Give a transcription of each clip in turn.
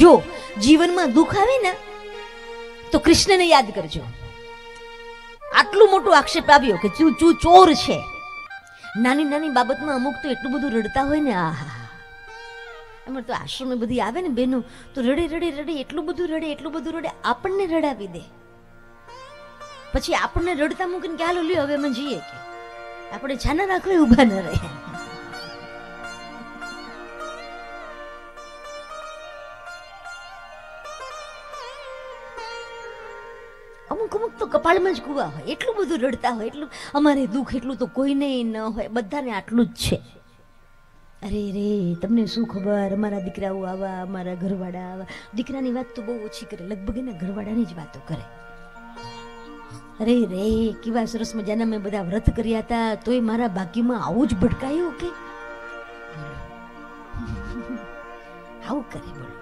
જો જીવનમાં દુઃખ આવે ને તો કૃષ્ણને યાદ કરજો. આટલું મોટું આક્ષેપ આવ્યો કે તું ચોર છે. નાની નાની બાબતમાં અમુક તો એટલું બધું રડતા હોય ને, આહા. એમાં તો આશ્રમે બધી આવે ને બેનો તો રડે રડે રડે એટલું બધું રડે આપણને રડાવી દે. પછી આપણને રડતા મૂકીને કે હાલો લ્યો હવે અમે જઈએ, કે આપણે છાના રાખવા ઊભા ન રહે. અમુક અમુક તો કપાળમાં જ કુવા હોય, એટલું બધું રડતા હોય, એટલું અમારે દુઃખ એટલું તો કોઈને ન હોય, બધાને આટલું જ છે. અરે રે તમને શું ખબર, અમારા દીકરાઓ આવા, અમારા ઘરવાળા આવા. દીકરાની વાત તો બહુ ઓછી કરે, લગભગ એના ઘરવાળાની જ વાતો કરે. અરે રે કેવા સરસ મજાના મેં બધા વ્રત કર્યા હતા, તોય મારા ભાગ્યમાં આવું જ ભટકાયું કે આવું કરે બોલો.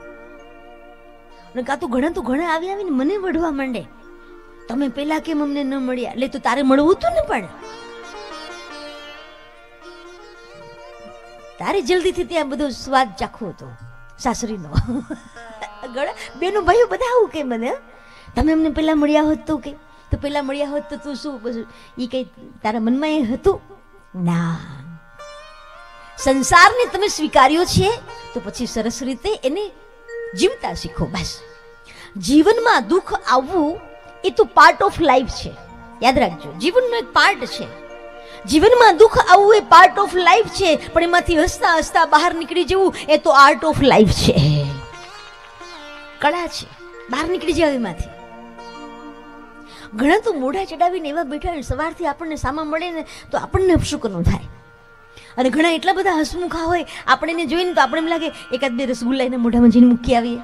અને કાં તો ઘણા આવીને મને વઢવા માંડે, તમે પેલા કેમ અમને ન મળ્યા, એટલે તો તારે મળવું હતું ને, પણ તારે જલ્દીથી ત્યાં બધો સ્વાદ ચાખવો હતો સાસરીનો. બેનો ભાઈઓ બધા આવું કે મને, તમે અમને પેલા મળ્યા હોત તો, કે તો પેલા મળ્યા હોત તો તું શું એ કઈ તારા મનમાં એ હતું ના. સંસારને તમે સ્વીકાર્યો છે તો પછી સરસ રીતે એને જીવતા શીખો. બસ જીવનમાં દુઃખ આવવું એ તો પાર્ટ ઓફ લાઈફ છે, યાદ રાખજો. જીવનનો એક પાર્ટ છે. જીવનમાં દુઃખ આવવું એ પાર્ટ ઓફ લાઈફ છે, પણ એમાંથી હસતા હસતા બહાર નીકળી જવું એ તો આર્ટ ઓફ લાઈફ છે, કળા છે. બહાર નીકળી જાવ એમાંથી. ઘણા તો મોઢા ચડાવીને એવા બેઠા હોય, સવારથી આપણને સામા મળે ને તો આપણને અપશુકનો થાય. અને ઘણા એટલા બધા હસમુખા હોય, આપણે એને જોઈને તો આપણે એમ લાગે એકાદ બે રસગુલ્લા એના મોઢામાં જઈને મૂકી આવીએ.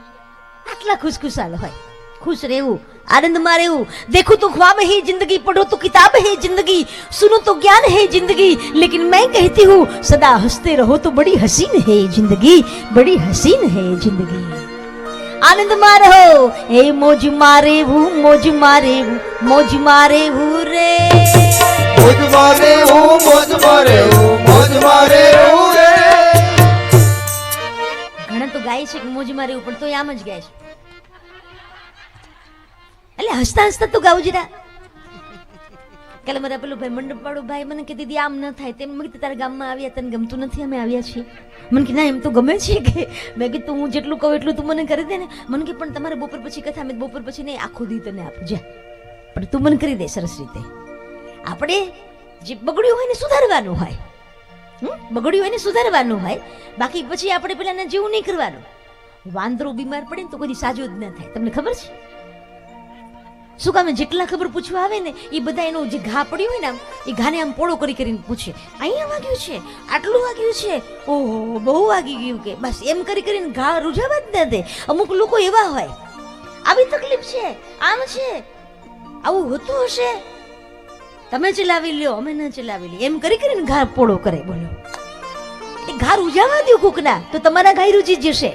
આટલા ખુશખુશાલ હોય. खुश રહેવું, आनंदમાં રહેવું. देखो तो ख्वाब है जिंदगी, पढ़ो तो किताब है जिंदगी, सुनो तो ज्ञान है जिंदगी, लेकिन मैं कहती हूँ सदा हंसते रहो तो बड़ी हसीन है जिंदगी, बड़ी हसीन है जिंदगी. आनंदમાં રહો, એ મોજમાં રહેવું, મોજમાં રહેવું, મોજમાં રહેવું રે, મોજમાં રહેવું, મોજમાં રહેવું, મોજમાં રહેવું રે. ઘણા તો ગાય છે કે મોજમાં રહેવું, પણ તોય આમ જ ગાય છે. એટલે હસતા હસતા તો ગાવું જરા. કાલે મારા પેલું ભાઈ મંડપ વાળો ભાઈ મને કે દીદી આમ ન થાય તેમ. મેં કીધું તારા ગામમાં આવ્યા તને ગમતું નથી, અમે આવ્યા છીએ. મને કે ના એમ તો ગમે છે કે. મેં કીધું હું જેટલું કહું એટલું તું મને કરી દે ને. મને કે પણ તમારે બપોર પછી કથા, મેં બપોર પછી નહીં, આખો દી તને આપું જા, પણ તું મને કરી દે સરસ રીતે. આપણે જે બગડ્યું હોય ને સુધારવાનું હોય, બગડ્યું હોય ને સુધારવાનું હોય. બાકી પછી આપણે પેલાના જેવું નહીં કરવાનું. વાંદરો બીમાર પડે ને તો કોઈ સાજો જ ના થાય, તમને ખબર છે શું કામે? જેટલા ખબર પૂછવા આવે ને એ બધા એનો જે ઘા પડ્યો હોય ને આમ, એ ઘાને આમ પોળો કરીને પૂછે, અહીંયા વાગ્યું છે, આટલું વાગ્યું છે, ઓહો બહુ વાગી ગયું, કે બસ એમ કરીને ઘા રૂઝાવા જ ના દે. અમુક લોકો એવા હોય, આવી તકલીફ છે, આમ છે, આવું હોતું હશે, તમે ચલાવી લ્યો, અમે ના ચલાવી લ્યો, એમ કરીને ઘા પોળો કરે. બોલો, એ ઘા રૂઝાવા દો કોકના તો તમારા ઘા રૂજી જશે.